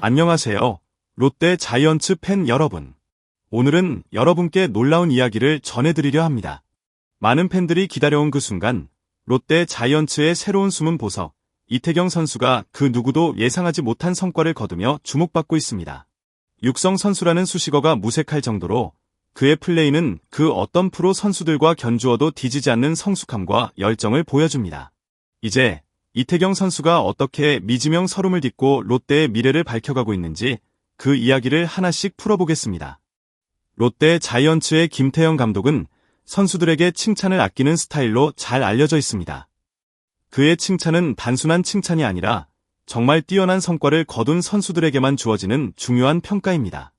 안녕하세요. 롯데 자이언츠 팬 여러분. 오늘은 여러분께 놀라운 이야기를 전해드리려 합니다. 많은 팬들이 기다려온 그 순간, 롯데 자이언츠의 새로운 숨은 보석, 이태경 선수가 그 누구도 예상하지 못한 성과를 거두며 주목받고 있습니다. 육성 선수라는 수식어가 무색할 정도로 그의 플레이는 그 어떤 프로 선수들과 견주어도 뒤지지 않는 성숙함과 열정을 보여줍니다. 이제 이태경 선수가 어떻게 미지명 서름을 딛고 롯데의 미래를 밝혀가고 있는지 그 이야기를 하나씩 풀어보겠습니다. 롯데 자이언츠의 김태형 감독은 선수들에게 칭찬을 아끼는 스타일로 잘 알려져 있습니다. 그의 칭찬은 단순한 칭찬이 아니라 정말 뛰어난 성과를 거둔 선수들에게만 주어지는 중요한 평가입니다.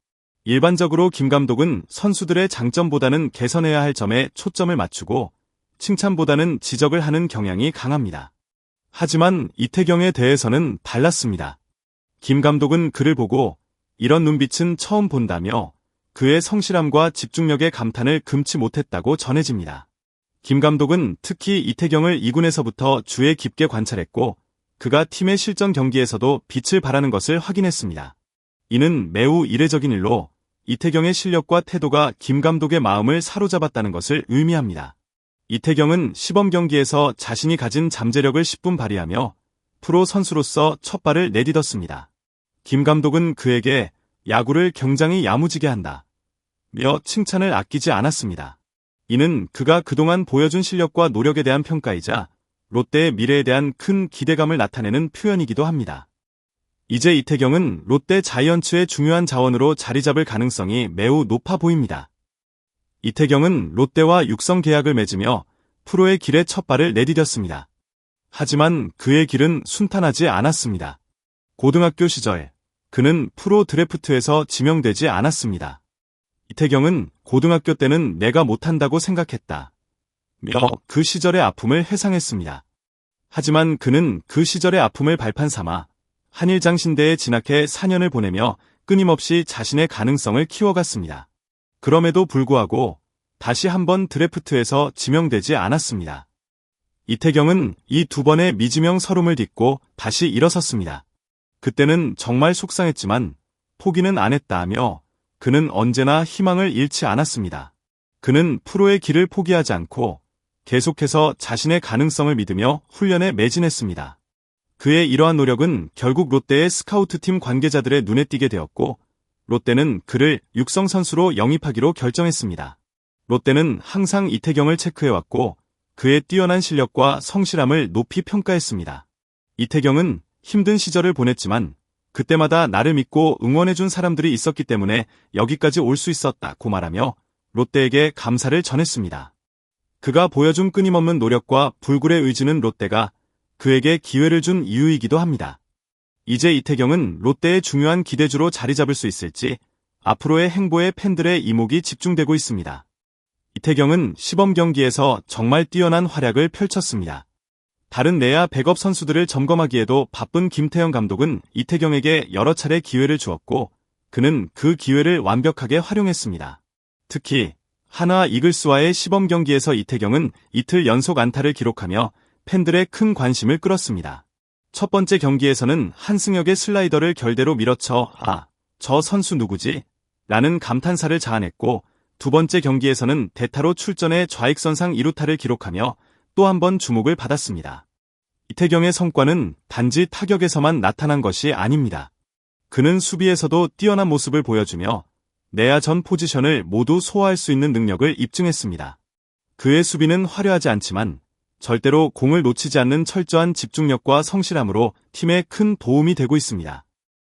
일반적으로 김 감독은 선수들의 장점보다는 개선해야 할 점에 초점을 맞추고 칭찬보다는 지적을 하는 경향이 강합니다. 하지만 이태경에 대해서는 달랐습니다. 김 감독은 그를 보고 이런 눈빛은 처음 본다며 그의 성실함과 집중력에 감탄을 금치 못했다고 전해집니다. 김 감독은 특히 이태경을 2군에서부터 주에 깊게 관찰했고 그가 팀의 실전 경기에서도 빛을 발하는 것을 확인했습니다. 이는 매우 이례적인 일로 이태경의 실력과 태도가 김 감독의 마음을 사로잡았다는 것을 의미합니다. 이태경은 시범 경기에서 자신이 가진 잠재력을 10분 발휘하며 프로 선수로서 첫 발을 내딛었습니다. 김 감독은 그에게 야구를 굉장히 야무지게 한다 며 칭찬을 아끼지 않았습니다. 이는 그가 그동안 보여준 실력과 노력에 대한 평가이자 롯데의 미래에 대한 큰 기대감을 나타내는 표현이기도 합니다. 이제 이태경은 롯데 자이언츠의 중요한 자원으로 자리 잡을 가능성이 매우 높아 보입니다. 이태경은 롯데와 육성 계약을 맺으며 프로의 길에 첫 발을 내디뎠습니다. 하지만 그의 길은 순탄하지 않았습니다. 고등학교 시절 그는 프로 드래프트에서 지명되지 않았습니다. 이태경은 고등학교 때는 내가 못한다고 생각했다 며 그 시절의 아픔을 회상했습니다. 하지만 그는 그 시절의 아픔을 발판 삼아 한일장신대에 진학해 4년을 보내며 끊임없이 자신의 가능성을 키워갔습니다. 그럼에도 불구하고 다시 한번 드래프트에서 지명되지 않았습니다. 이태경은 이 두 번의 미지명 서름을 딛고 다시 일어섰습니다. 그때는 정말 속상했지만 포기는 안 했다며 그는 언제나 희망을 잃지 않았습니다. 그는 프로의 길을 포기하지 않고 계속해서 자신의 가능성을 믿으며 훈련에 매진했습니다. 그의 이러한 노력은 결국 롯데의 스카우트팀 관계자들의 눈에 띄게 되었고 롯데는 그를 육성 선수로 영입하기로 결정했습니다. 롯데는 항상 이태경을 체크해왔고 그의 뛰어난 실력과 성실함을 높이 평가했습니다. 이태경은 힘든 시절을 보냈지만 그때마다 나를 믿고 응원해준 사람들이 있었기 때문에 여기까지 올 수 있었다고 말하며 롯데에게 감사를 전했습니다. 그가 보여준 끊임없는 노력과 불굴의 의지는 롯데가 그에게 기회를 준 이유이기도 합니다. 이제 이태경은 롯데의 중요한 기대주로 자리 잡을 수 있을지 앞으로의 행보에 팬들의 이목이 집중되고 있습니다. 이태경은 시범 경기에서 정말 뛰어난 활약을 펼쳤습니다. 다른 내야 백업 선수들을 점검하기에도 바쁜 김태형 감독은 이태경에게 여러 차례 기회를 주었고 그는 그 기회를 완벽하게 활용했습니다. 특히 하나 이글스와의 시범 경기에서 이태경은 이틀 연속 안타를 기록하며 팬들의 큰 관심을 끌었습니다. 첫 번째 경기에서는 한승혁의 슬라이더를 결대로 밀어쳐 저 선수 누구지? 라는 감탄사를 자아냈고 두 번째 경기에서는 대타로 출전해 좌익선상 2루타를 기록하며 또 한 번 주목을 받았습니다. 이태경의 성과는 단지 타격에서만 나타난 것이 아닙니다. 그는 수비에서도 뛰어난 모습을 보여주며 내야 전 포지션을 모두 소화할 수 있는 능력을 입증했습니다. 그의 수비는 화려하지 않지만 절대로 공을 놓치지 않는 철저한 집중력과 성실함으로 팀에 큰 도움이 되고 있습니다.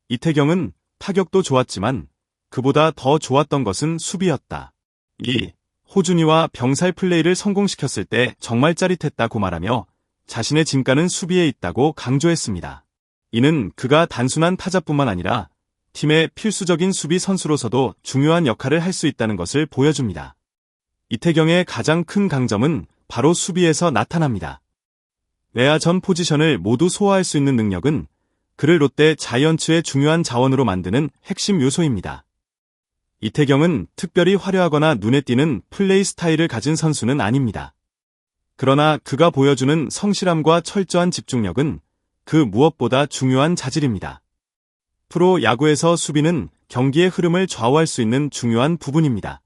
이태경은 타격도 좋았지만 그보다 더 좋았던 것은 수비였다. 호준이와 병살 플레이를 성공시켰을 때 정말 짜릿했다고 말하며 자신의 진가는 수비에 있다고 강조했습니다. 이는 그가 단순한 타자뿐만 아니라 팀의 필수적인 수비 선수로서도 중요한 역할을 할 수 있다는 것을 보여줍니다. 이태경의 가장 큰 강점은 바로 수비에서 나타납니다. 내야 전 포지션을 모두 소화할 수 있는 능력은 그를 롯데 자이언츠의 중요한 자원으로 만드는 핵심 요소입니다. 이태경은 특별히 화려하거나 눈에 띄는 플레이 스타일을 가진 선수는 아닙니다. 그러나 그가 보여주는 성실함과 철저한 집중력은 그 무엇보다 중요한 자질입니다. 프로 야구에서 수비는 경기의 흐름을 좌우할 수 있는 중요한 부분입니다.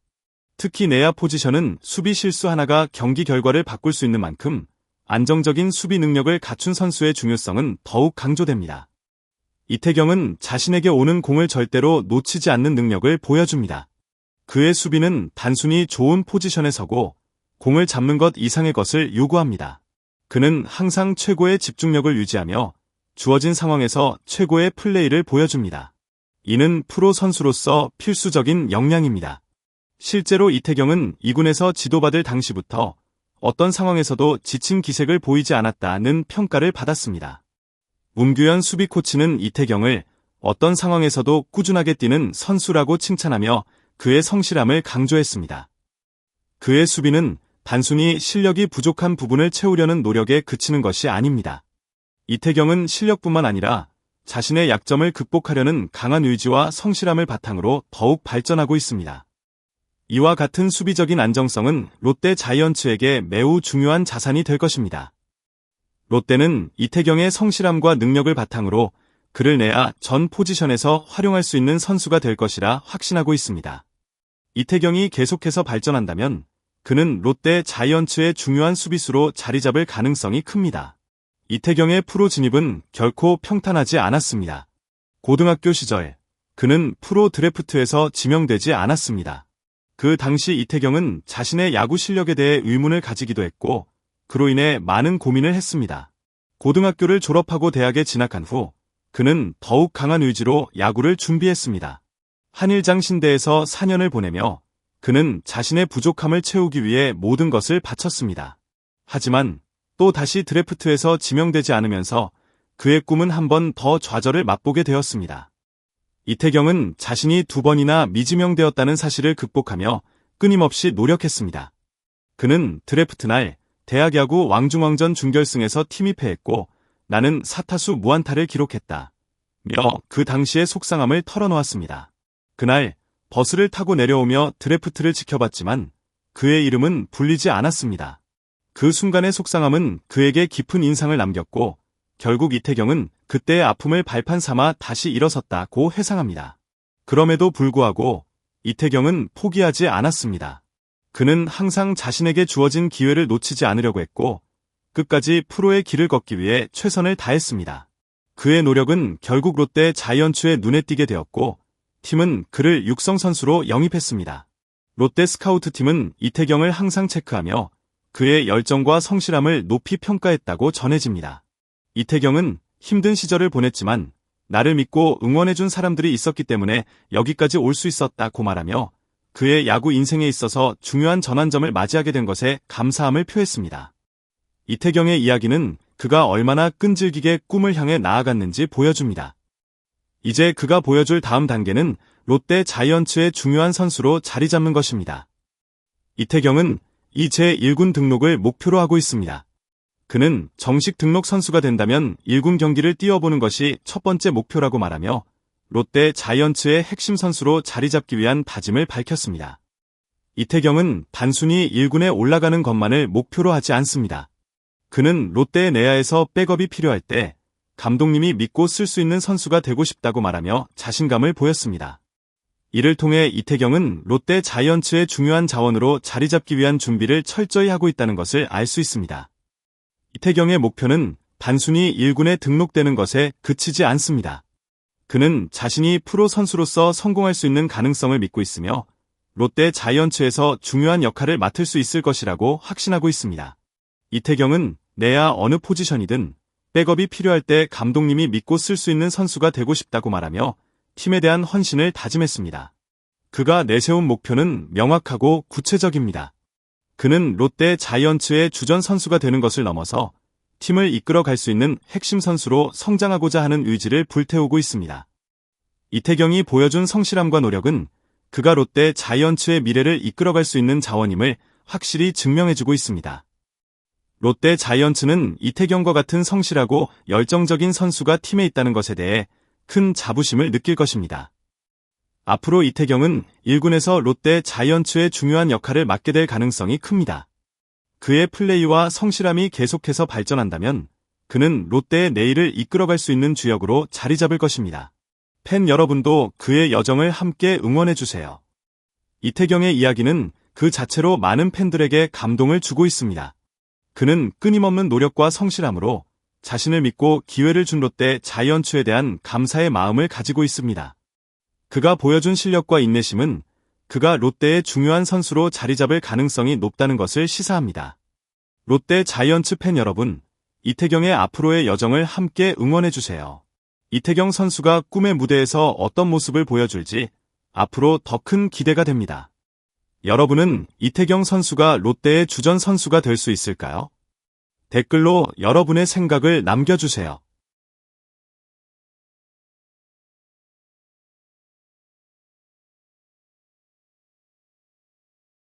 특히 내야 포지션은 수비 실수 하나가 경기 결과를 바꿀 수 있는 만큼 안정적인 수비 능력을 갖춘 선수의 중요성은 더욱 강조됩니다. 이태경은 자신에게 오는 공을 절대로 놓치지 않는 능력을 보여줍니다. 그의 수비는 단순히 좋은 포지션에 서고 공을 잡는 것 이상의 것을 요구합니다. 그는 항상 최고의 집중력을 유지하며 주어진 상황에서 최고의 플레이를 보여줍니다. 이는 프로 선수로서 필수적인 역량입니다. 실제로 이태경은 2군에서 지도받을 당시부터 어떤 상황에서도 지친 기색을 보이지 않았다는 평가를 받았습니다. 문규현 수비 코치는 이태경을 어떤 상황에서도 꾸준하게 뛰는 선수라고 칭찬하며 그의 성실함을 강조했습니다. 그의 수비는 단순히 실력이 부족한 부분을 채우려는 노력에 그치는 것이 아닙니다. 이태경은 실력뿐만 아니라 자신의 약점을 극복하려는 강한 의지와 성실함을 바탕으로 더욱 발전하고 있습니다. 이와 같은 수비적인 안정성은 롯데 자이언츠에게 매우 중요한 자산이 될 것입니다. 롯데는 이태경의 성실함과 능력을 바탕으로 그를 내야 전 포지션에서 활용할 수 있는 선수가 될 것이라 확신하고 있습니다. 이태경이 계속해서 발전한다면 그는 롯데 자이언츠의 중요한 수비수로 자리 잡을 가능성이 큽니다. 이태경의 프로 진입은 결코 평탄하지 않았습니다. 고등학교 시절 그는 프로 드래프트에서 지명되지 않았습니다. 그 당시 이태경은 자신의 야구 실력에 대해 의문을 가지기도 했고 그로 인해 많은 고민을 했습니다. 고등학교를 졸업하고 대학에 진학한 후 그는 더욱 강한 의지로 야구를 준비했습니다. 한일장신대에서 4년을 보내며 그는 자신의 부족함을 채우기 위해 모든 것을 바쳤습니다. 하지만 또 다시 드래프트에서 지명되지 않으면서 그의 꿈은 한 번 더 좌절을 맛보게 되었습니다. 이태경은 자신이 2번이나 미지명되었다는 사실을 극복하며 끊임없이 노력했습니다. 그는 드래프트 날 대학 야구 왕중왕전 준결승에서 팀이 패했고 나는 4타수 무안타를 기록했다. 그 당시의 속상함을 털어놓았습니다. 그날 버스를 타고 내려오며 드래프트를 지켜봤지만 그의 이름은 불리지 않았습니다. 그 순간의 속상함은 그에게 깊은 인상을 남겼고 결국 이태경은 그때의 아픔을 발판 삼아 다시 일어섰다고 회상합니다. 그럼에도 불구하고 이태경은 포기하지 않았습니다. 그는 항상 자신에게 주어진 기회를 놓치지 않으려고 했고 끝까지 프로의 길을 걷기 위해 최선을 다했습니다. 그의 노력은 결국 롯데 자이언츠의 눈에 띄게 되었고 팀은 그를 육성 선수로 영입했습니다. 롯데 스카우트팀은 이태경을 항상 체크하며 그의 열정과 성실함을 높이 평가했다고 전해집니다. 이태경은 힘든 시절을 보냈지만 나를 믿고 응원해준 사람들이 있었기 때문에 여기까지 올 수 있었다고 말하며 그의 야구 인생에 있어서 중요한 전환점을 맞이하게 된 것에 감사함을 표했습니다. 이태경의 이야기는 그가 얼마나 끈질기게 꿈을 향해 나아갔는지 보여줍니다. 이제 그가 보여줄 다음 단계는 롯데 자이언츠의 중요한 선수로 자리 잡는 것입니다. 이태경은 이 제1군 등록을 목표로 하고 있습니다. 그는 정식 등록 선수가 된다면 1군 경기를 뛰어보는 것이 첫 번째 목표라고 말하며 롯데 자이언츠의 핵심 선수로 자리 잡기 위한 다짐을 밝혔습니다. 이태경은 단순히 1군에 올라가는 것만을 목표로 하지 않습니다. 그는 롯데 내야에서 백업이 필요할 때 감독님이 믿고 쓸 수 있는 선수가 되고 싶다고 말하며 자신감을 보였습니다. 이를 통해 이태경은 롯데 자이언츠의 중요한 자원으로 자리 잡기 위한 준비를 철저히 하고 있다는 것을 알 수 있습니다. 이태경의 목표는 단순히 1군에 등록되는 것에 그치지 않습니다. 그는 자신이 프로 선수로서 성공할 수 있는 가능성을 믿고 있으며 롯데 자이언츠에서 중요한 역할을 맡을 수 있을 것이라고 확신하고 있습니다. 이태경은 내야 어느 포지션이든 백업이 필요할 때 감독님이 믿고 쓸 수 있는 선수가 되고 싶다고 말하며 팀에 대한 헌신을 다짐했습니다. 그가 내세운 목표는 명확하고 구체적입니다. 그는 롯데 자이언츠의 주전 선수가 되는 것을 넘어서 팀을 이끌어갈 수 있는 핵심 선수로 성장하고자 하는 의지를 불태우고 있습니다. 이태경이 보여준 성실함과 노력은 그가 롯데 자이언츠의 미래를 이끌어갈 수 있는 자원임을 확실히 증명해주고 있습니다. 롯데 자이언츠는 이태경과 같은 성실하고 열정적인 선수가 팀에 있다는 것에 대해 큰 자부심을 느낄 것입니다. 앞으로 이태경은 1군에서 롯데 자이언츠의 중요한 역할을 맡게 될 가능성이 큽니다. 그의 플레이와 성실함이 계속해서 발전한다면 그는 롯데의 내일을 이끌어갈 수 있는 주역으로 자리 잡을 것입니다. 팬 여러분도 그의 여정을 함께 응원해주세요. 이태경의 이야기는 그 자체로 많은 팬들에게 감동을 주고 있습니다. 그는 끊임없는 노력과 성실함으로 자신을 믿고 기회를 준 롯데 자이언츠에 대한 감사의 마음을 가지고 있습니다. 그가 보여준 실력과 인내심은 그가 롯데의 중요한 선수로 자리 잡을 가능성이 높다는 것을 시사합니다. 롯데 자이언츠 팬 여러분, 이태경의 앞으로의 여정을 함께 응원해주세요. 이태경 선수가 꿈의 무대에서 어떤 모습을 보여줄지 앞으로 더 큰 기대가 됩니다. 여러분은 이태경 선수가 롯데의 주전 선수가 될 수 있을까요? 댓글로 여러분의 생각을 남겨주세요.